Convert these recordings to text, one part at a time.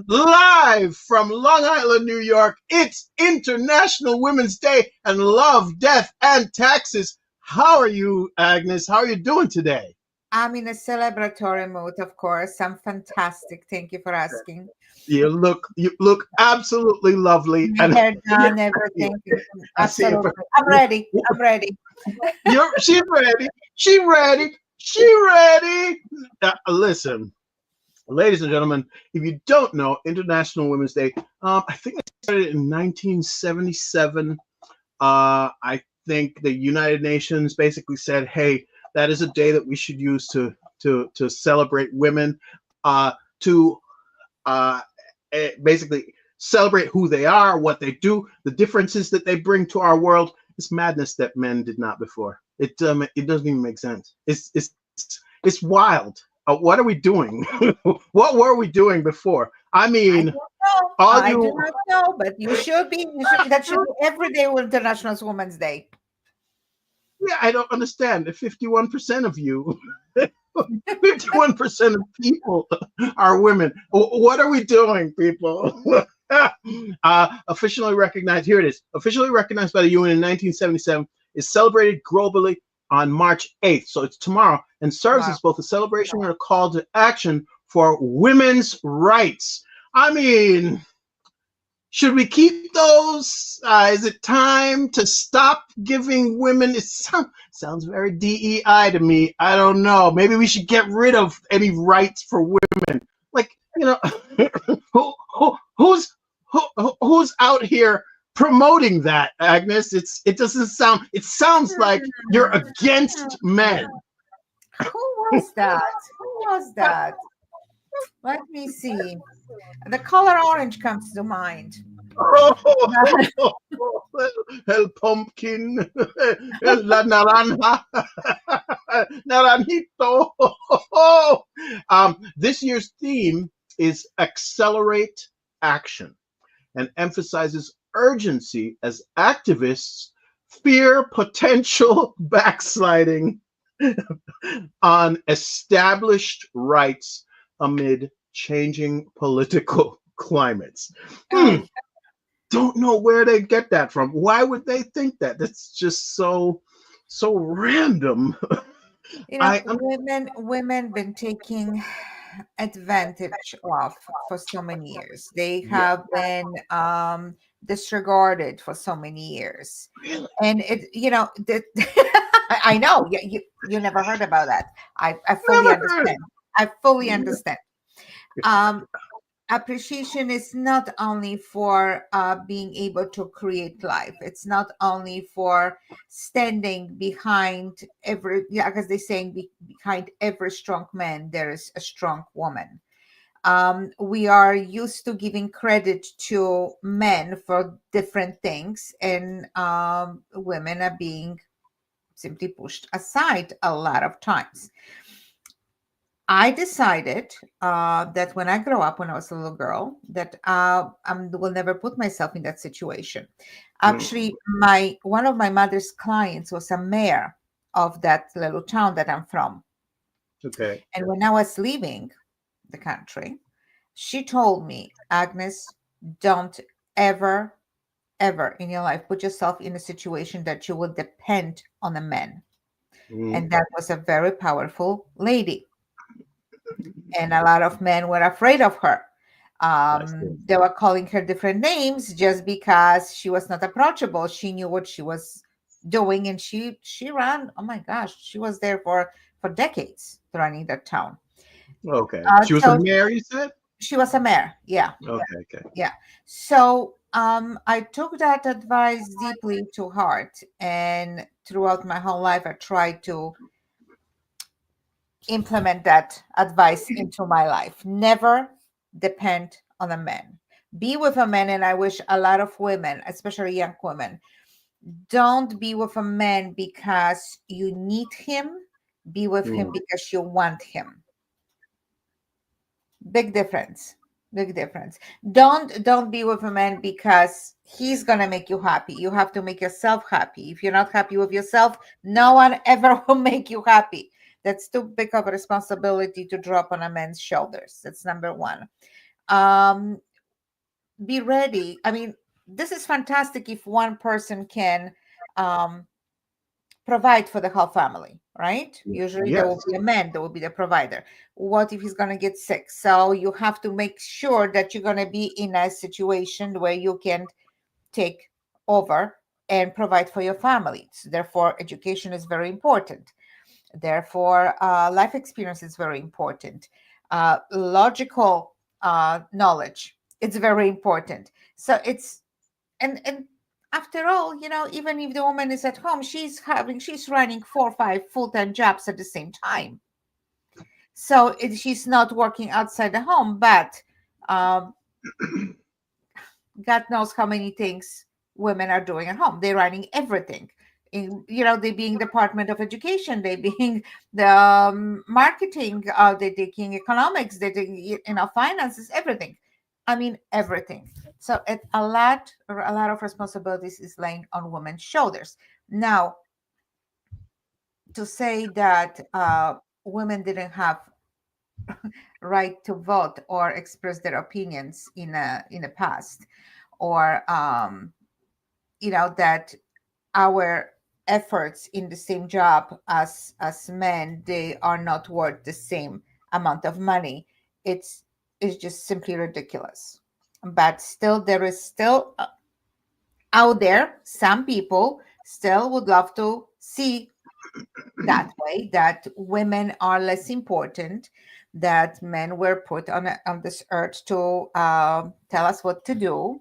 Live from Long Island, New York, it's International Women's Day and Love, Death, and Taxes. How are you, Agnes? How are you doing today? I'm in a celebratory mood, of course. I'm fantastic. Thank you for asking. You look absolutely lovely, My and hair yeah, done, everything. I see it. Absolutely. I'm ready. I'm ready. She's ready. She ready. She ready. Listen, ladies and gentlemen, if you don't know, International Women's Day, I think it started in 1977. I think the United Nations basically said, "Hey, that is a day that we should use to celebrate women, to uh, basically celebrate who they are, what they do, the differences that they bring to our world. It's madness that men did not before. It doesn't even make sense. It's wild. What are we doing? What were we doing before? I I mean, don't know. all I do you not know, but you should be. That should be every day with International Women's Day. yeah, I don't understand. The 51% of you, 51% of people are women. What are we doing, people? Officially recognized, here it is. Officially recognized by the UN in 1977, is celebrated globally on March 8th. So it's tomorrow, and serves Wow. as both a celebration and a call to action for women's rights. I mean, should we keep those? Is it time to stop giving women? Sounds very DEI to me. I don't know. Maybe we should get rid of any rights for women. Like, who's out here promoting that, Agnes? It doesn't sound. It sounds like you're against men. Who was that? Who was that? Let me see. The color orange comes to mind. Oh, el pumpkin, la naranja, naranjito. This year's theme is accelerate action and emphasizes urgency as activists fear potential backsliding on established rights amid changing political climates. Hmm, Oh, don't know where they get that from. Why would they think that? That's just so random. I am women been taking advantage of for so many years. They Yeah, have been disregarded for so many years, really. and I know you never heard about that. I fully Never heard. understand. I fully understand. Um, Appreciation is not only for being able to create life. It's not only for standing behind every, yeah, because they're saying behind every strong man there is a strong woman. We are used to giving credit to men for different things, and women are being simply pushed aside a lot of times. I decided that when I grow up, when I was a little girl, that I will never put myself in that situation. Mm, Actually, my one of my mother's clients was a mayor of that little town that I'm from, okay. and when I was leaving the country, she told me, Agnes, don't ever, ever in your life put yourself in a situation that you will depend on a man. Mm, And that was a very powerful lady, and a lot of men were afraid of her. I see. They were calling her different names just because she was not approachable. She knew what she was doing, and she ran. Oh my gosh, she was there for decades running that town. Okay. She was a So mayor, you said? she was a mayor. Yeah, Okay, okay. yeah. So I took that advice deeply to heart, and throughout my whole life, I tried to implement that advice into my life. Never depend on a man. Be with a man, and I wish a lot of women, especially young women, don't be with a man because you need him. Be with him Mm, because you want him. Big difference. Big difference. Don't be with a man because he's gonna make you happy. You have to make yourself happy. If you're not happy with yourself, no one ever will make you happy. That's too big of a responsibility to drop on a man's shoulders. That's number one. um, be ready. I mean, this is fantastic if one person can um, provide for the whole family, right? Usually there will Yes. be a man that will be the provider. What if he's going to get sick? So you have to make sure that you're going to be in a situation where you can take over and provide for your family. So therefore, education is very important. Therefore, life experience is very important. Logical knowledge, it's very important. So it's and after all, even if the woman is at home, she's running 4 or 5 full-time jobs at the same time. So she's not working outside the home, but um, God knows how many things women are doing at home. They're running everything. They being Department of Education, they being the marketing, they taking economics, they taking finances, everything. I mean everything. So a lot of responsibilities is laying on women's shoulders. Now, to say that women didn't have right to vote or express their opinions in the past, or that our efforts in the same job as men, they are not worth the same amount of money. It's just simply ridiculous. But still, there is still out there some people still would love to see that way, that women are less important, that men were put on this earth to tell us what to do.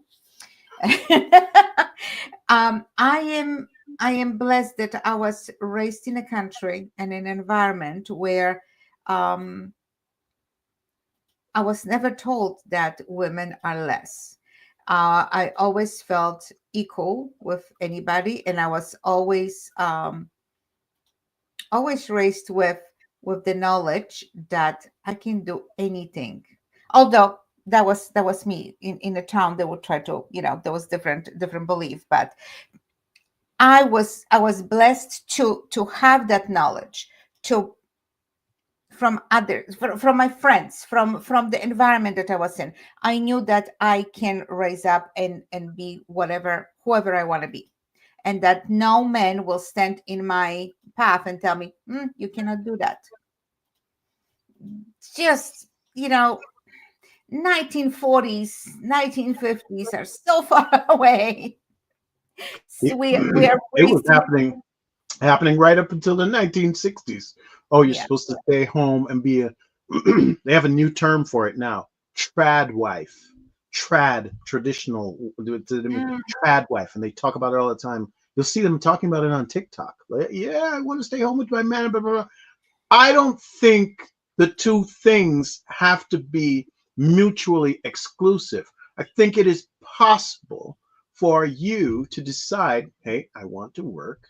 I am blessed that I was raised in a country and an environment where um, I was never told that women are less. I always felt equal with anybody, and I was always raised with the knowledge that I can do anything. Although that was me in the town, they would try to, there was different belief, but I was blessed to have that knowledge, to from others, from my friends, from the environment that I was in. I knew that I can raise up and be whoever I want to be, and that no man will stand in my path and tell me, you cannot do that. Just 1940s, 1950s are so far away. So we are It was wasting. happening right up until the 1960s. Oh, you're Yeah. supposed to stay home and be a. They have a new term for it now. Trad wife. Trad, traditional. Mm. Trad wife, and they talk about it all the time. You'll see them talking about it on TikTok. Like, yeah, I want to stay home with my man. Blah, blah, blah. I don't think the two things have to be mutually exclusive. I think it is possible for you to decide, hey, I want to work.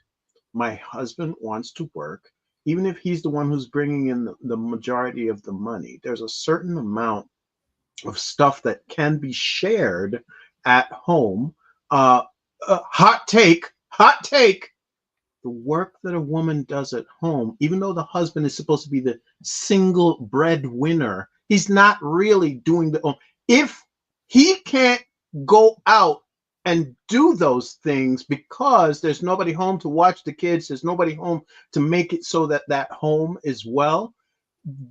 My husband wants to work. Even if he's the one who's bringing in the majority of the money, there's a certain amount of stuff that can be shared at home. Uh, hot take, the work that a woman does at home, even though the husband is supposed to be the single breadwinner, he's not really doing the. If he can't go out and do those things because there's nobody home to watch the kids, there's nobody home to make it so that that home is well,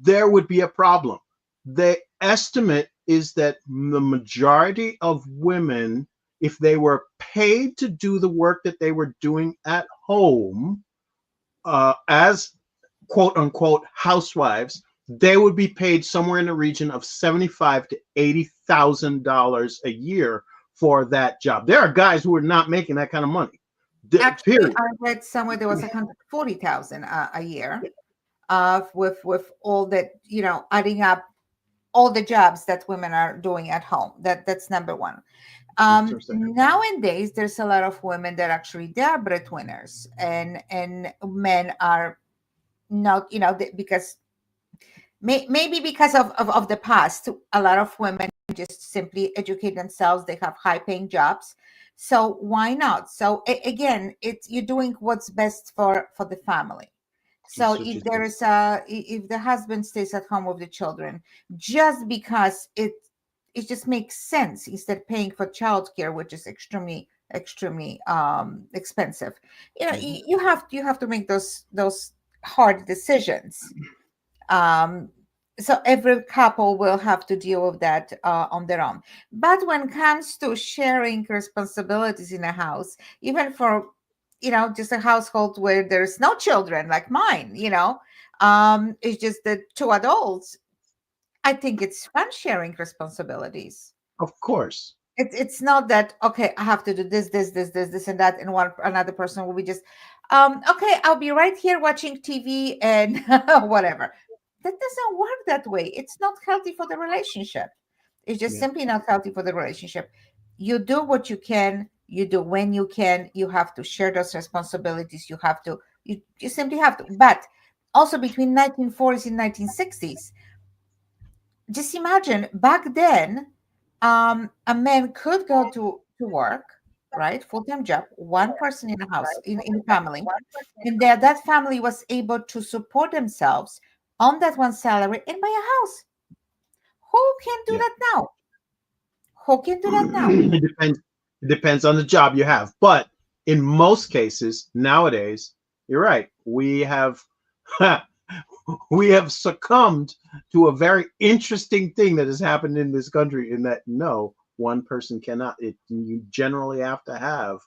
there would be a problem. The estimate is that the majority of women, if they were paid to do the work that they were doing at home as quote unquote housewives, they would be paid somewhere in the region of 75 to $80,000 a year for that job. There are guys who are not making that kind of money. Actually, Period. I read somewhere there was 140,000 a year, with all that, adding up all the jobs that women are doing at home. That's number one. Nowadays, there's a lot of women that actually they are breadwinners, and men are not, because maybe because of the past, a lot of women just simply educate themselves. They have high paying jobs, so why not? So again, it's you're doing what's best for the family. So if the husband stays at home with the children, just because it just makes sense instead of paying for childcare, which is extremely expensive. Mhm. You have to make those hard decisions. um, so every couple will have to deal with that on their own. But when it comes to sharing responsibilities in a house, even for just a household where there's no children like mine, it's just the two adults. I think it's fun sharing responsibilities. Of course. It's not that, okay, I have to do this and that, and one another person will be just, okay, I'll be right here watching TV and whatever. That doesn't work that way. It's not healthy for the relationship. It's just Yeah. simply not healthy for the relationship. You do what you can, you do when you can. You have to share those responsibilities. You simply have to. But also between 1940s and 1960s, just imagine back then, a man could go to work, right? Full-time job, one person in the house, in the family, and that family was able to support themselves on that one salary and buy a house. Who can do Yeah. that now? Who can do that now? It depends on the job you have, but in most cases nowadays, you're right. We have succumbed to a very interesting thing that has happened in this country. In that, no, one person cannot. You generally have to have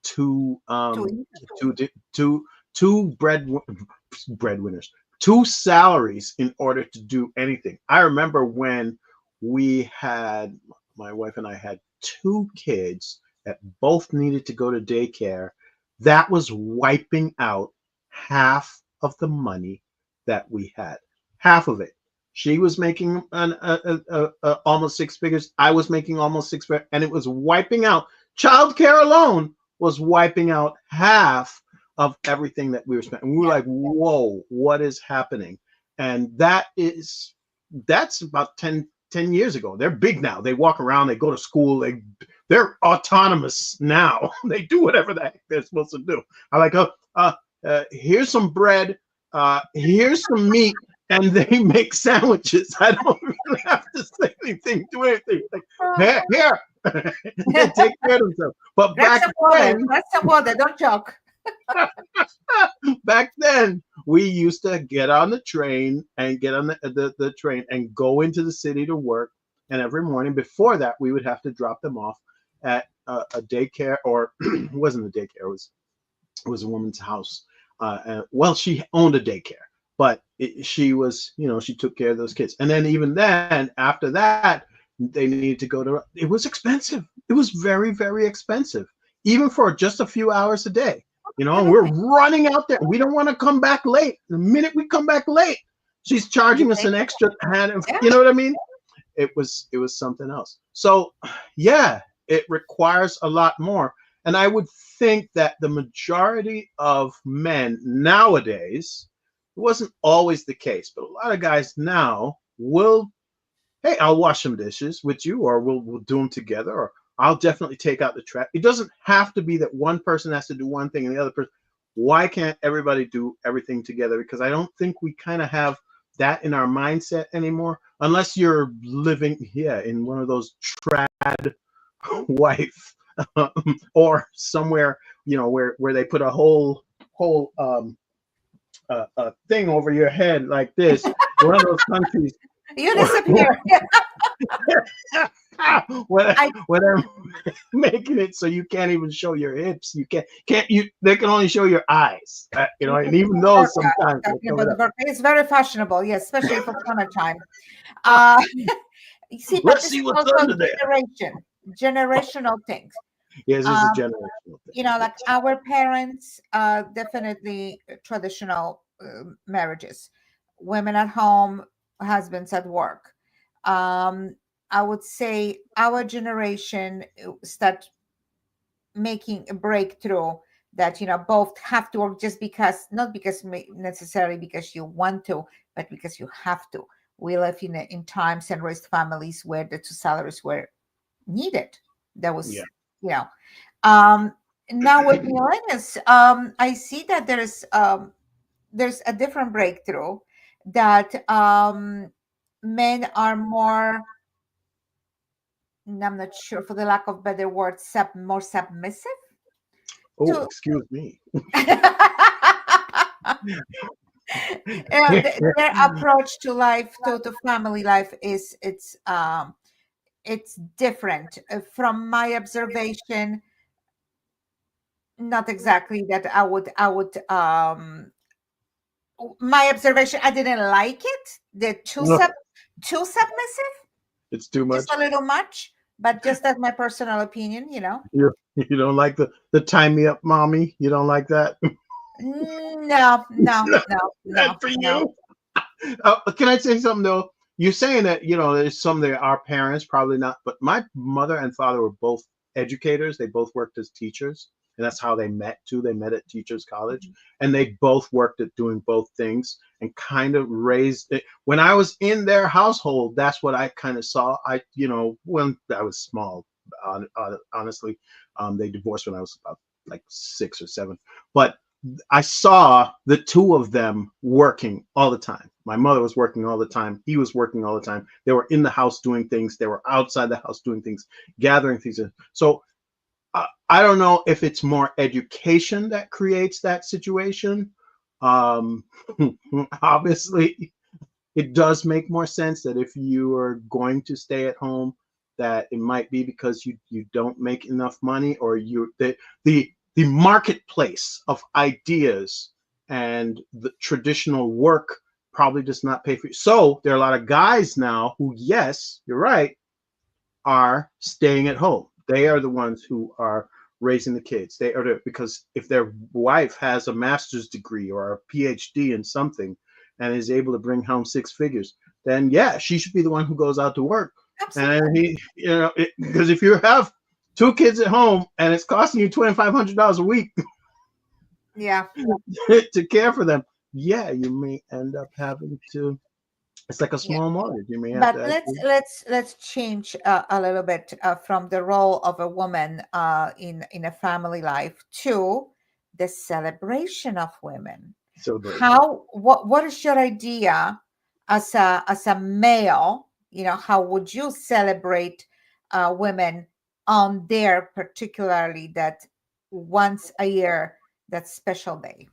two To two di- two two breadwinners, two salaries in order to do anything. I remember when we had my wife and I had two kids that both needed to go to daycare. That was wiping out half of the money that we had. Half of it. She was making almost six figures. I was making almost six figures, and it was wiping out. Childcare alone was wiping out half of everything that we were spending. We were Yeah. like, "Whoa, what is happening?" And that's about 10 years ago. They're big now. They walk around. They go to school. They're autonomous now. They do whatever the heck they're supposed to do. I like, here's some bread, here's some meat, and they make sandwiches. I don't really have to say anything, do anything. Like, here. They take care of themselves. But Grab back some water. then, Grab some water. Don't joke. back then, we used to get on the train and get on the train and go into the city to work. And every morning before that, we would have to drop them off at a daycare, or it wasn't a daycare, it was a woman's house. Well, she owned a daycare, but she was, she took care of those kids. And then even then, after that, they needed to go to. It was expensive. It was very, very expensive, even for just a few hours a day. And we're Absolutely. running out there. We don't want to come back late. The minute we come back late, she's You charging us think? an extra hand. Yeah. You know what I mean? It was something else. So yeah, it requires a lot more. And I would think that the majority of men nowadays, it wasn't always the case, but a lot of guys now will, hey, I'll wash some dishes with you, or we'll do them together, or I'll definitely take out the trash. It doesn't have to be that one person has to do one thing and the other person. Why can't everybody do everything together? Because I don't think we kind of have that in our mindset anymore, unless you're living, yeah, in one of those trad wife, or somewhere, where they put a whole thing over your head like this. One of those countries You disappear. where, I where they're making it so you can't even show your hips. You can't you they can only show your eyes. And even those sometimes they talking cover about it the up. burqa. It's very fashionable, yes, especially for summertime. Uh, you see, but Let's this see is what's also under there. generational things. Yes, it's a Um, generational thing. like our parents, definitely traditional marriages, women at home, husbands at work. Um, I would say our generation start making a breakthrough that both have to work, just because, not because necessarily because you want to, but because you have to. We live in times and raised families where the two salaries were needed. That Yeah. was, you know um now with millennials, I see that there's a different breakthrough, that men are more I'm not sure, for the lack of better word, more submissive Oh, to excuse me. their approach to life, to family life is it's different. From my observation, not exactly that my observation, I didn't like it. They're too submissive, It's too just much. a little much, but just as my personal opinion, You don't like the tie me up, mommy. You don't like that. No, no, no, Good no, for no. you. Can I say something though? You're saying that there's some that are parents, probably not, but my mother and father were both educators. They both worked as teachers, and that's how they met too. They met at teachers college, and they both worked at doing both things and kind of raised it. When I was in their household, that's what I kind of saw. When I was small, honestly, they divorced when I was about like 6 or 7, but I saw the two of them working all the time. My mother was working all the time. He was working all the time. They were in the house doing things. They were outside the house doing things, gathering things. So I don't know if it's more education that creates that situation. Um, Obviously, it does make more sense that if you are going to stay at home, that it might be because you don't make enough money, or the marketplace of ideas and the traditional work probably does not pay for you. So there are a lot of guys now who, yes, you're right, are staying at home. They are the ones who are raising the kids. Because if their wife has a master's degree or a PhD in something and is able to bring home 6 figures, then yeah, she should be the one who goes out to work. And Absolutely. because if you have 2 kids at home and it's costing you $2,500 a week Yeah. to care for them, yeah, you may end up having to. It's like a Yeah. small mortgage. You may have But to let's actually. let's let's change a little bit from the role of a woman in a family life to the celebration of women. Celebration. What is your idea as a male? How would you celebrate women on their particularly that once a year, that special day?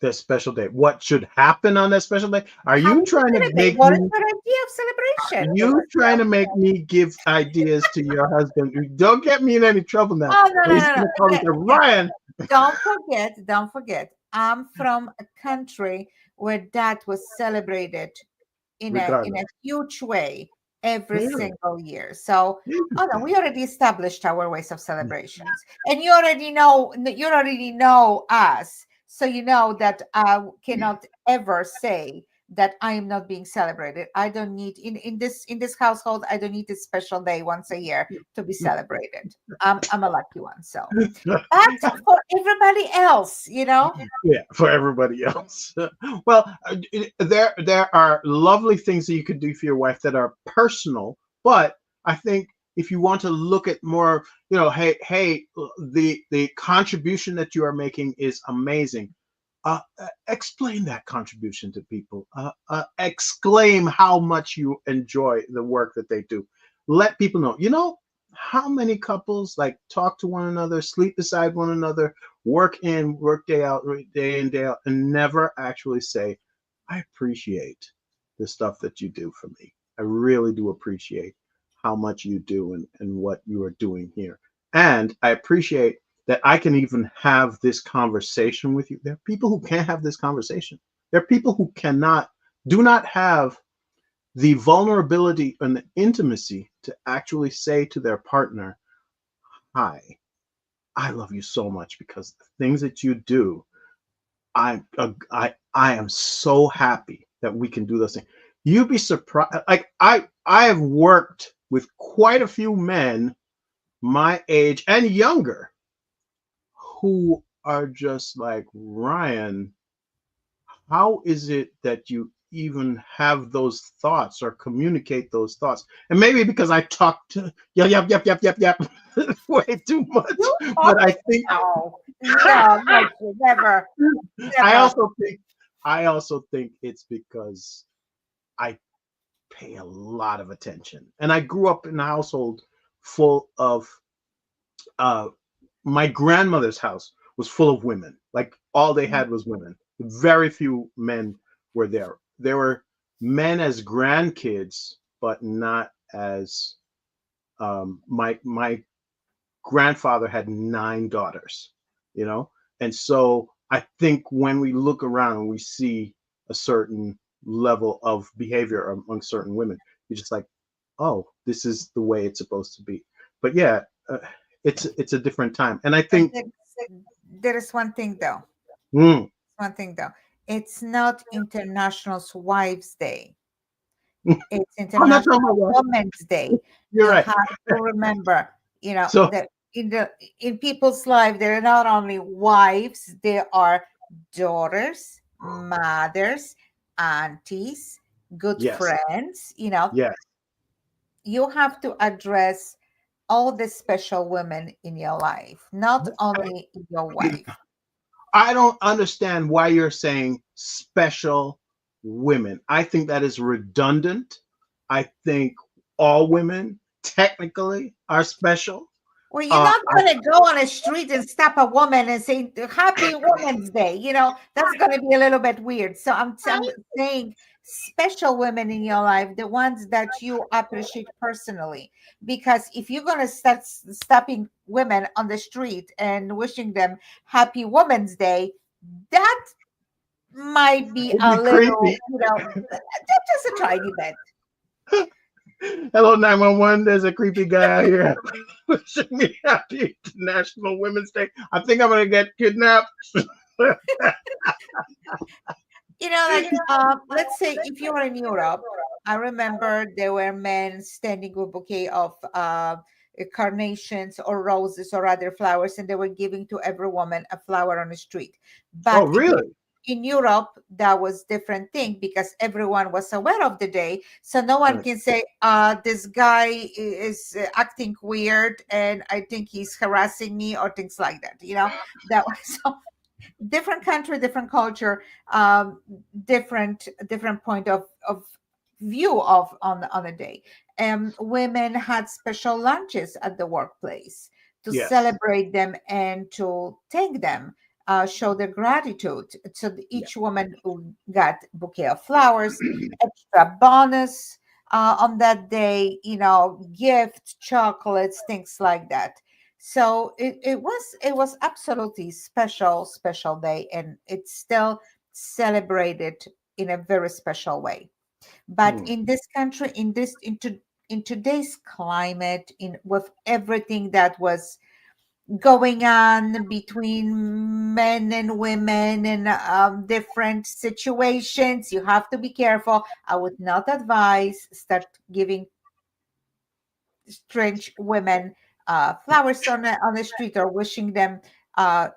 The special day. What should happen on that special day? Are How you would you trying to celebrate? make What is me? your idea of Are celebration? you trying to make me give ideas to your husband? Don't get me in any trouble now. Oh, no, Or no, he's no, no. gonna call me, say, Okay. Ryan. Don't forget. I'm from a country where that was celebrated in a Regardless. huge way every Really? single year. So, oh no, Interesting. we already established our ways of celebrations, and you already know us, so you know that I cannot ever say that I am not being celebrated. I don't need in this household. I don't need a special day once a year to be celebrated. I'm a lucky one. So, but for everybody else. Yeah, for everybody else. Well, there are lovely things that you could do for your wife that are personal, but I think if you want to look at more, hey, the contribution that you are making is amazing. Explain that contribution to people. Exclaim how much you enjoy the work that they do. Let people know. You know how many couples like talk to one another, sleep beside one another, work in, work day out, day in, day out, and never actually say, "I appreciate the stuff that you do for me. I really do appreciate how much you do and what you are doing here. And I appreciate that I can even have this conversation with you." There are people who can't have this conversation. There are people who do not have the vulnerability and the intimacy to actually say to their partner, "Hi, I love you so much because the things that you do, I am so happy that we can do those things." You'd be surprised. Like I have worked with quite a few men my age and younger who are just like, Ryan, how is it that you even have those thoughts or communicate those thoughts? And maybe because I talk to yep way too much, You but I talking? think No, no, no, never, I never. also think I also think it's because I pay a lot of attention. And I grew up in a household full of uh, my grandmother's house was full of women. Like all they had was women. Very few men were there. There were men as grandkids, but not as my grandfather had 9 daughters, you know? And so I think when we look around and we see a certain level of behavior among certain women, you're just like, oh, this is the way it's supposed to be. But yeah, it's a different time. And I But think, there is one thing though. mm, One thing though. It's not International Wives Day. It's I'm not International talking about that. Women's Day. You're You right. have to remember, So that in people's life, they're not only wives, they are daughters, mothers, aunties, good yes, friends. yes. You have to address all the special women in your life, not only your wife. I don't understand why you're saying special women. I think that is redundant. I think all women technically are special. Well, you're Uh, not I, going to go on a street and stop a woman and say Happy Women's Day. That's going to be a little bit weird. So I'm saying special women in your life, the ones that you appreciate personally. Because if you're going to start stopping women on the street and wishing them Happy Women's Day, that might be it'd a be little, creepy. just a tiny bit. Hello, 911. There's a creepy guy out here wishing me happy International Women's Day. I think I'm going to get kidnapped. Let's say if you were in Europe, I remember there were men standing with a bouquet of carnations or roses or other flowers, and they were giving to every woman a flower on the street. Oh, But again, really? in Europe, that was different thing because everyone was aware of the day, so no one Right. can say, "This guy is acting weird, and I think he's harassing me" or things like that. That was different country, different culture, different point of view of on a day. Women had special lunches at the workplace to Yes. celebrate them and to thank them, show their gratitude. So Yeah. each woman got bouquet of flowers, extra bonus on that day, gift, chocolates, things like that. So it was absolutely special day, and it's still celebrated in a very special way. But Hmm. in this country, in today's climate, in with everything that was going on between men and women and different situations, you have to be careful. I would not advise start giving strange women flowers on the street or wishing them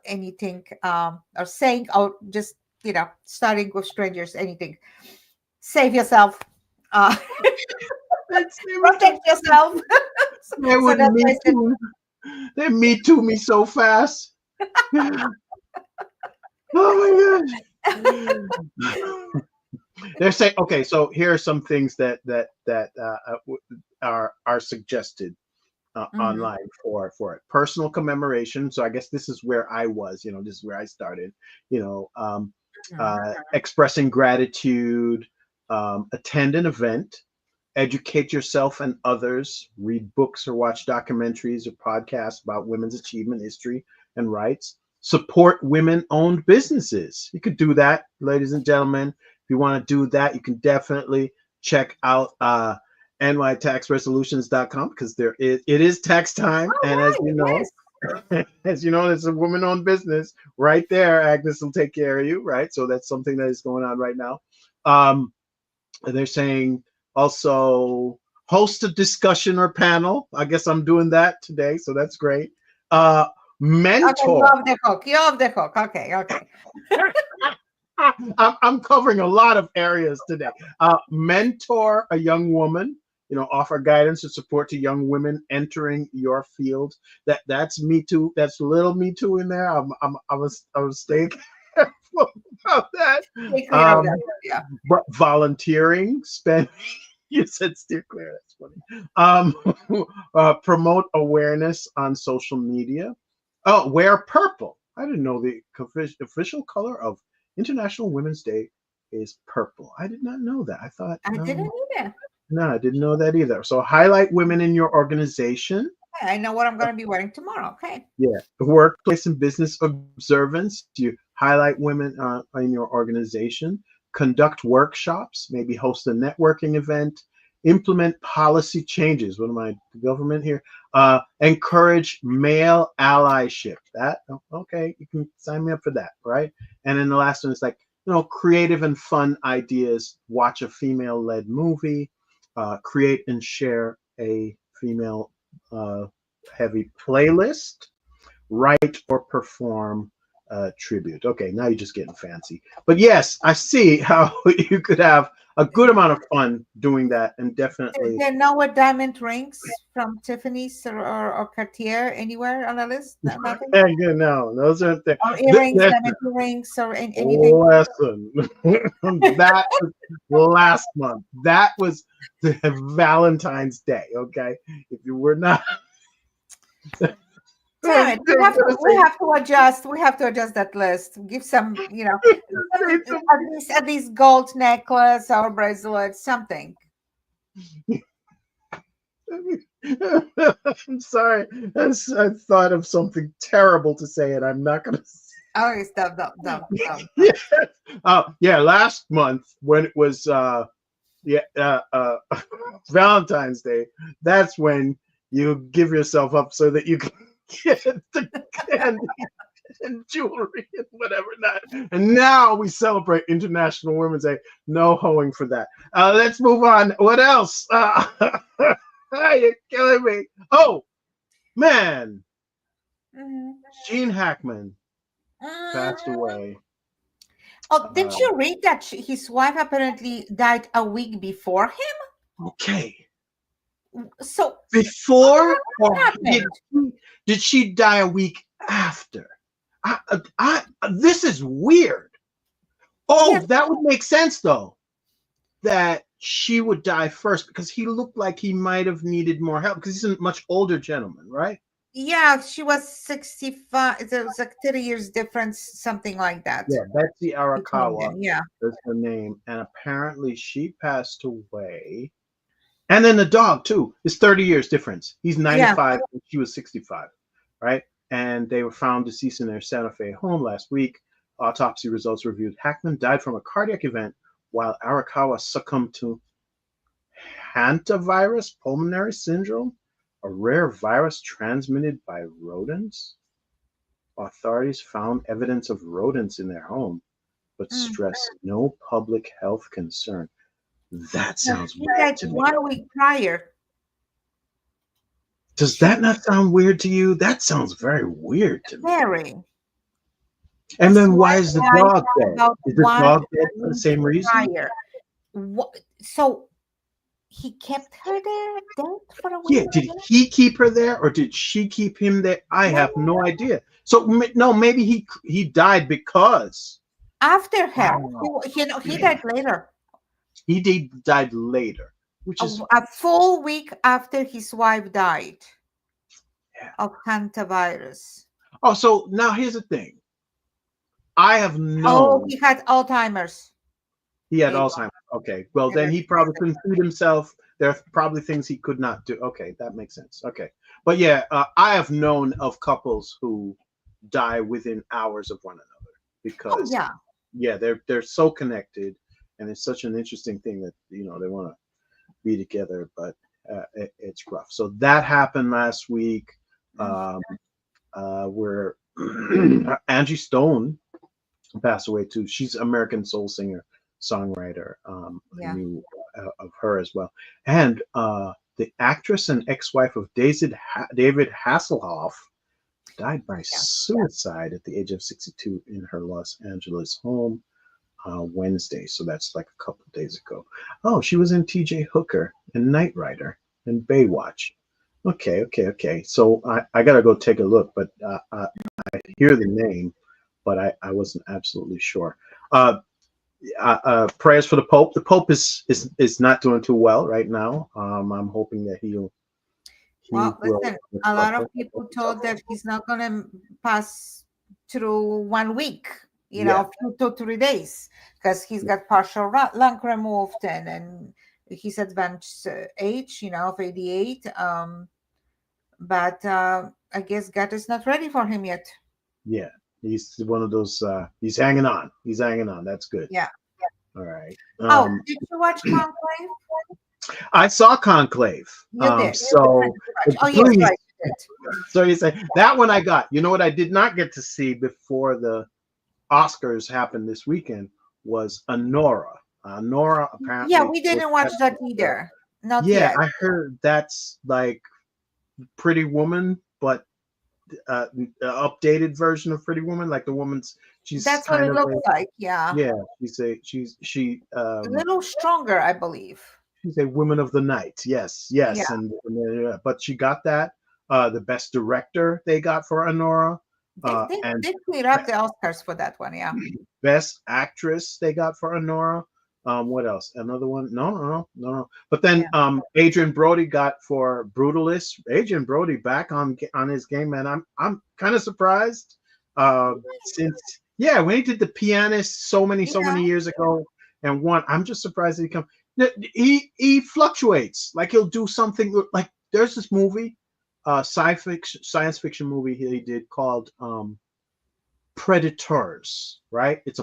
anything, or saying, or just starting with strangers, anything. Save yourself. uh, That's, Protect yourself. so, they so would that's why me I said, too. They me too me so fast. Oh my gosh. They're saying, okay, so here are some things that are suggested mhm, online for it. Personal commemoration. So I guess this is where I was. This is where I started. You know, um, mhm. Expressing gratitude, attend an event, educate yourself and others, read books or watch documentaries or podcasts about women's achievement, history, and rights. Support women owned businesses. You could do that, ladies and gentlemen. If you want to do that, you can definitely check out nytaxresolutions.com because it is tax time. All And right, yes. as you know, it's a woman owned business right there. Agnes will take care of you, right? So that's something that is going on right now. Um, they're saying also host a discussion or panel. I guess I'm doing that today, so that's great. Uh, Okay, you're Mentor. off the hook. You're off the hook. Okay, okay. I'm covering a lot of areas today. Mentor a young woman. Offer guidance and support to young women entering your field. That's me too. That's a little me too in there. I was staying careful about that. Take clear of Um, that. Yeah. volunteering, spend. You said steer clear. That's funny. Promote awareness on social media. Oh, wear purple. I didn't know the official color of International Women's Day is purple. I did not know that. I thought, I didn't either. no, I didn't know that either. So highlight women in your organization. I know what I'm going to be wearing tomorrow. Okay. Yeah, workplace and business observance. You highlight women in your organization. Conduct workshops. Maybe host a networking event. Implement policy changes. What am I, the government here? Encourage male allyship. That okay? You can sign me up for that, right? And then the last one is like, creative and fun ideas. Watch a female-led movie. Create and share a female heavy playlist, write or perform tribute. Okay, now you're just getting fancy. But yes, I see how you could have a good amount of fun doing that, and definitely. There are no diamond rings from Tiffany's or Cartier anywhere on the list? Nothing? No, those aren't there. Or earrings, diamond earrings, or anything? Listen, that was last month. That was the Valentine's Day, okay? If you were not... Damn it. We have to adjust. We have to adjust that list. Give some, at least gold necklace or bracelet, something. I'm sorry. I thought of something terrible to say, and I'm not going to say. Oh, stop. Yeah, last month when it was Valentine's Day, that's when you give yourself up so that you can get the candy and jewelry and whatever not. And now we celebrate International Women's Day. No hoeing for that. Let's move on. What else? You're killing me. Oh, man. Gene Hackman passed away. Oh, didn't you read that his wife apparently died a week before him? Okay. So before, or did she die a week after? This is weird. Oh, yes. That would make sense though, that she would die first, because he looked like he might have needed more help, because he's a much older gentleman, right? Yeah, she was 65. There was like 30 years difference, something like that. Yeah, Betsy Arakawa. Yeah, is her name, and apparently she passed away. And then the dog too is 30 years difference. He's 95 and she was 65, right? And they were found deceased in their Santa Fe home last week. Autopsy results reviewed. Hackman died from a cardiac event, while Arakawa succumbed to hantavirus pulmonary syndrome, a rare virus transmitted by rodents. Authorities found evidence of rodents in their home, but stressed no public health concern. That sounds weird to me. 1 week prior. Does that not sound weird to you? That sounds very weird to me. Very. And then why is the dog dead? Is the dog dead for the same reason? So he kept her there dead for a week? Yeah, did he keep her there or did she keep him there? I have no idea. So no, maybe he died because after her. He died later. He died later, which is a full week after his wife died of hantavirus. Oh, so now here's the thing. I have known. Oh, he had Alzheimer's. He had Alzheimer's. Okay. Well, then he probably couldn't feed himself. There are probably things he could not do. Okay, that makes sense. Okay. But yeah, I have known of couples who die within hours of one another because they're so connected. And it's such an interesting thing that, they want to be together, but it's rough. So that happened last week where Angie Stone passed away too. She's American soul singer, songwriter. I knew of her as well. And the actress and ex-wife of David Hasselhoff died by suicide at the age of 62 in her Los Angeles home. Wednesday, so that's like a couple of days ago. Oh, she was in T.J. Hooker and Knight Rider and Baywatch. Okay. So I gotta go take a look, but I hear the name, but I wasn't absolutely sure. Prayers for the Pope. The Pope is not doing too well right now. I'm hoping that he Well, will listen, a lot of recover. people told that he's not going to pass through 1 week, Yeah, a few 2 3 days, because he's got partial lung removed and he's advanced age, of 88. But I guess God is not ready for him yet. yeah. He's one of those. He's hanging on. He's hanging on. That's good. Yeah. All right. Oh, did you watch Conclave? I saw Conclave. You did. So Oh, yes, please. right. You did. So you say that one I got. You know what I did not get to see before the Oscars happened this weekend was Honora. Honora apparently. Yeah, we didn't watch that either. Not yet. I heard that's like Pretty Woman, but updated version of Pretty Woman. Like the woman's, she's That's what it looks like. Yeah. Yeah, she A little stronger, I believe. she's a woman of the night. Yes, Yeah. but she got that. The best director they got for Honora. They cleared up the Oscars for that one, yeah. Best actress they got for Honora. What else? Another one? No. But then Adrian Brody got for Brutalist. Adrian Brody back on his game, man. I'm kind of surprised. Since when he did The Pianist so many years ago and won, I'm just surprised that he fluctuates. Like he'll do something like there's this movie, science fiction movie he did called Predators, right? It's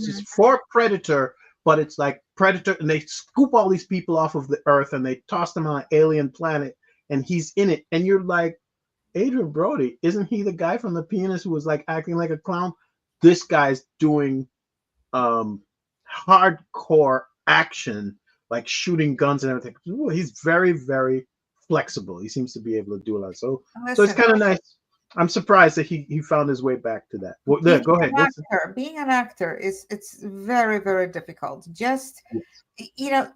just for Predator, but it's like Predator, and they scoop all these people off of the earth and they toss them on an alien planet, and he's in it, and you're like, Adrian Brody, isn't he the guy from The Pianist who was like acting like a clown? This guy's doing hardcore action, like shooting guns and everything. Ooh, he's very, very flexible. He seems to be able to do a lot. So it's kind of nice. I'm surprised that he found his way back to that. Well, go ahead. Being an actor it's very, very difficult. Just to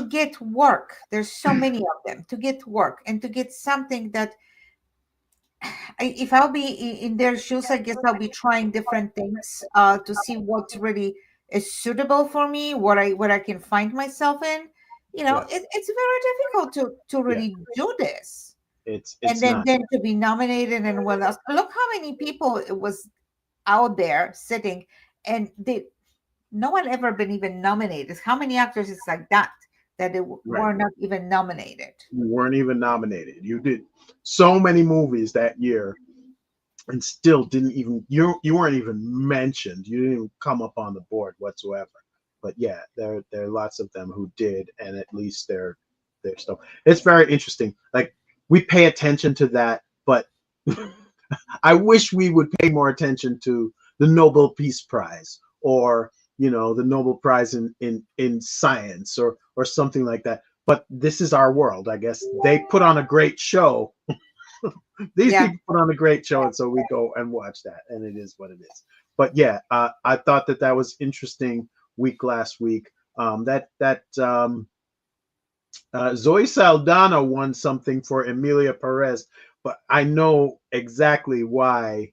get work. There's so many of them. To get work and to get something that, if I'll be in their shoes, I guess I'll be trying different things to see what really is suitable for me, what I can find myself in. It's very difficult to really do this. It's and then to be nominated and what else? Look how many people it was out there sitting, and no one ever been even nominated. How many actors is like that they were not even nominated? You weren't even nominated. You did so many movies that year, and still didn't even you weren't even mentioned. You didn't even come up on the board whatsoever. But yeah, there are lots of them who did, and at least they're still. It's very interesting. Like, we pay attention to that, but I wish we would pay more attention to the Nobel Peace Prize, or the Nobel Prize in science, or something like that. But this is our world, I guess. They put on a great show. These people put on a great show, and so we go and watch that, and it is what it is. But yeah, I thought that was interesting week last week. Zoe Saldana won something for Emilia Perez, but I know exactly why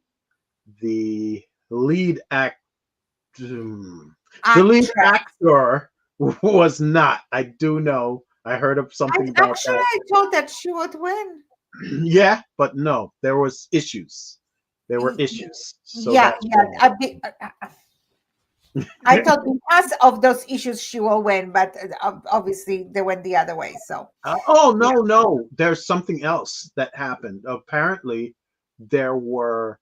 the lead actor was not. I do know. I heard of something about that. I thought that she would win. Yeah, but no, there was issues. There were issues. So I thought because of those issues she will win, but obviously they went the other way. So no, there's something else that happened. Apparently, there were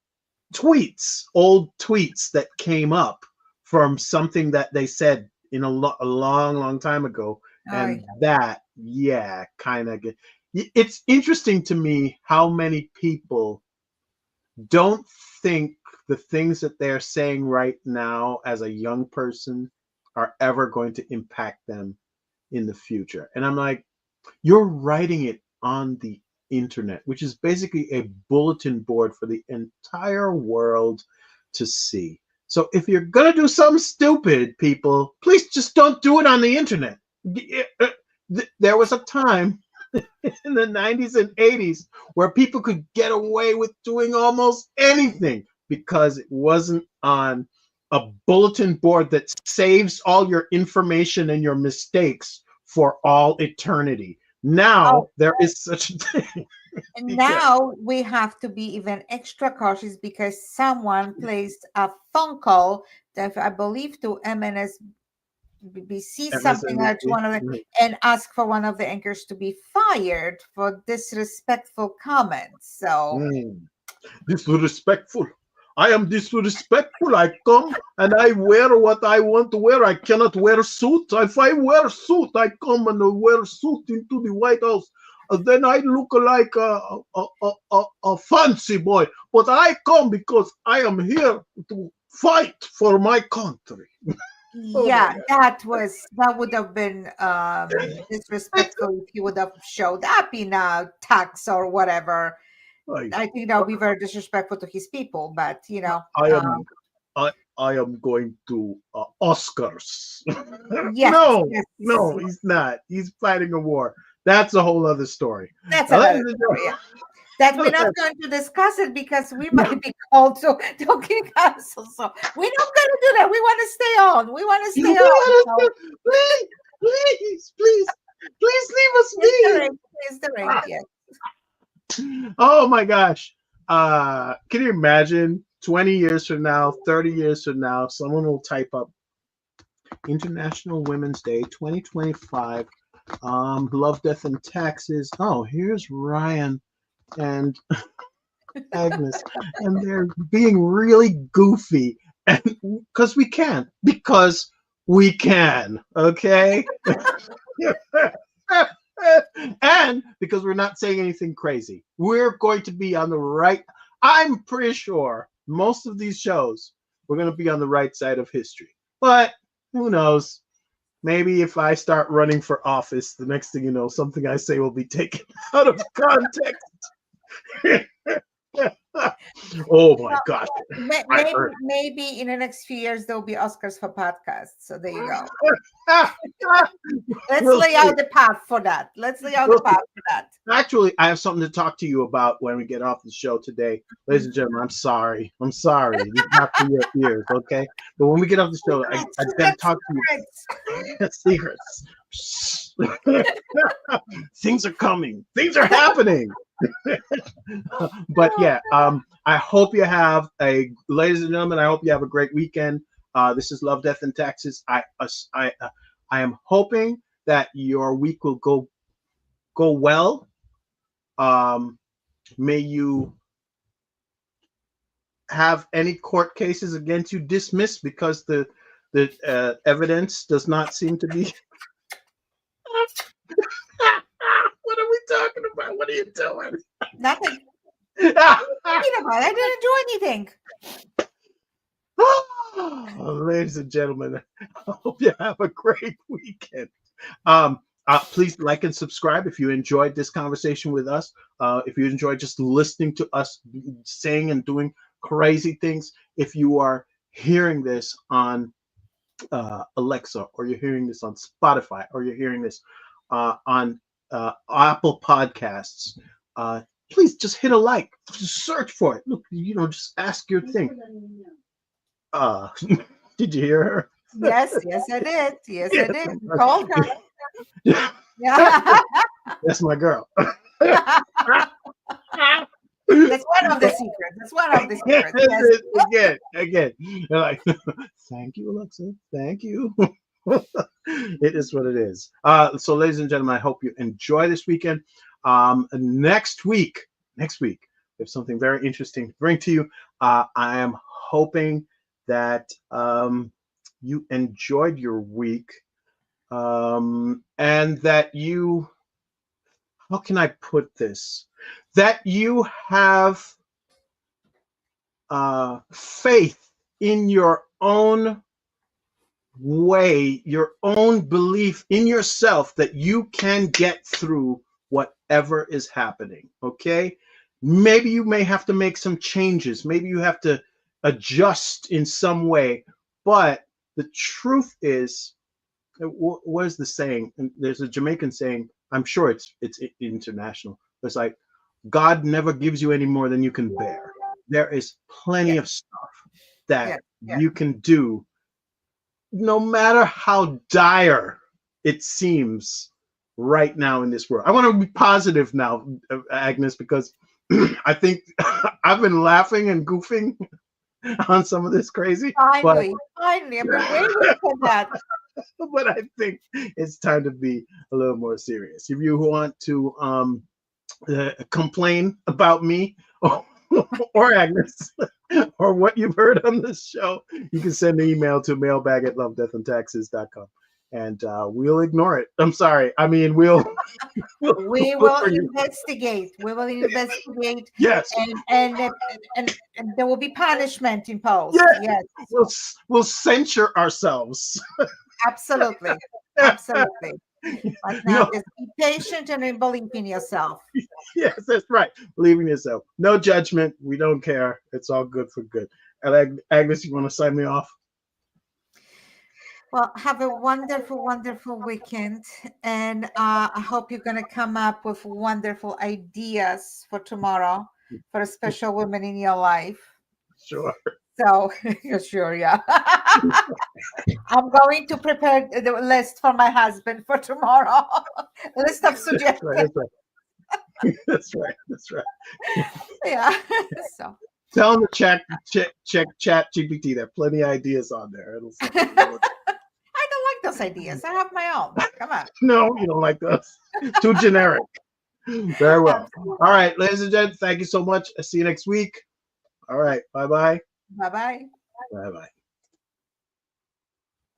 old tweets that came up from something that they said in a long time ago, and that kind of. It's interesting to me how many people don't think the things that they're saying right now as a young person are ever going to impact them in the future. And I'm like, you're writing it on the internet, which is basically a bulletin board for the entire world to see. So if you're going to do something stupid, people, please just don't do it on the internet. There was a time in the 90s and 80s where people could get away with doing almost anything because it wasn't on a bulletin board that saves all your information and your mistakes for all eternity. Now Oh, there is such a thing. and Yeah. now we have to be even extra cautious because someone placed a phone call that I believe to MNSBC something like to one of the, MSNBC. and ask for one of the anchors to be fired for disrespectful comments. So Mm. Disrespectful. I am disrespectful. I come and I wear what I want to wear. I cannot wear suit. If I wear suit, I come and wear suit into the White House. Then I look like a fancy boy. But I come because I am here to fight for my country. Oh my yeah, that would have been disrespectful if you would have showed up in a tux or whatever. God. I think that would be very disrespectful to his people, but I am I am going to Oscars. yes, No, yes, no, he's not. He's fighting a war. That's a whole other story. that's Now, ladies another and story. Yeah. That we're not going to discuss it because we might be called to don't get canceled. So we're not going to do that. We want to stay on. We want to stay on. So please, please, please, please leave us it's the be. ring. It's the ring. Yes. Oh my gosh. Can you imagine 20 years from now, 30 years from now, someone will type up International Women's Day 2025. Love, Death, and Taxes. Oh, here's Ryan and Agnes, and they're being really goofy, and because we can, okay, and because we're not saying anything crazy, we're going to be on the right. I'm pretty sure most of these shows we're going to be on the right side of history, but who knows? Maybe if I start running for office, the next thing you know, something I say will be taken out of context. Oh my Well, gosh. I maybe heard. maybe in the next few years there will be Oscars for podcasts. So there you go. Let's We'll lay see. out the path for that. Let's lay out We'll the see. path for that. Actually, I have something to talk to you about when we get off the show today. Ladies and gentlemen, I'm sorry. I'm sorry. This is not for your ears, okay? But when we get off the show, I got to talk to you. Secrets. Things are coming. Things are happening. But yeah, I hope you have ladies and gentlemen, I hope you have a great weekend. This is Love, Death, and Taxes. I am hoping that your week will go well. May you have any court cases against you dismissed because the evidence does not seem to be. What are we talking about? What are you doing? Nothing. What are you talking about? I didn't do anything. Ladies and gentlemen, I hope you have a great weekend. Please like and subscribe if you enjoyed this conversation with us. If you enjoyed just listening to us saying and doing crazy things, if you are hearing this on Alexa, or you're hearing this on Spotify, or you're hearing this on Apple Podcasts, please just hit a like. Just search for it. Look, just ask your thing. Did you hear her? Yes, I did. Yes, I did. Yeah. Called her. Yeah. That's my girl. That's one of the secrets. That's one of the secrets. Yes. Again. They're like, thank you, Alexa. Thank you. It is what it is. So, ladies and gentlemen, I hope you enjoy this weekend. Next week, we have something very interesting to bring to you. I am hoping that you enjoyed your week, and that you, how can I put this? That you have faith in your own way, your own belief in yourself that you can get through whatever is happening. Okay? Maybe you may have to make some changes. Maybe you have to adjust in some way. But the truth is, what is the saying? And there's a Jamaican saying, I'm sure it's international. It's like, God never gives you any more than you can bear. There is plenty of stuff that Yeah. you can do, no matter how dire it seems right now in this world. I want to be positive now, Agnes, because I think I've been laughing and goofing on some of this crazy, Finally, finally, I've been waiting for that. but I think it's time to be a little more serious. If you want to complain about me or Agnes or what you've heard on this show, you can send an email to mailbag@lovedeathandtaxes.com, and we'll ignore it. I'm sorry. I mean, We we'll will investigate. We will investigate, yes, and there will be punishment imposed. yes, Yes, we'll censure ourselves. absolutely, absolutely. But now No, just be patient and believe in yourself. yes, that's right. Believe in yourself. No judgment. We don't care. It's all good for good. And Agnes, you want to sign me off? Well, have a wonderful, wonderful weekend. And I hope you're going to come up with wonderful ideas for tomorrow for a special woman in your life. Sure. So, sure, yeah. I'm going to prepare the list for my husband for tomorrow. List of suggestions. That's right. That's right. That's right. Yeah. So. Tell them to check Chat GPT. There are plenty of ideas on there. It'll say, I don't like those ideas. I have my own. Come on. no, you don't like those. Too generic. Very well. Absolutely. All right, ladies and gentlemen, thank you so much. I'll see you next week. All right. Bye-bye. Bye-bye. Bye-bye.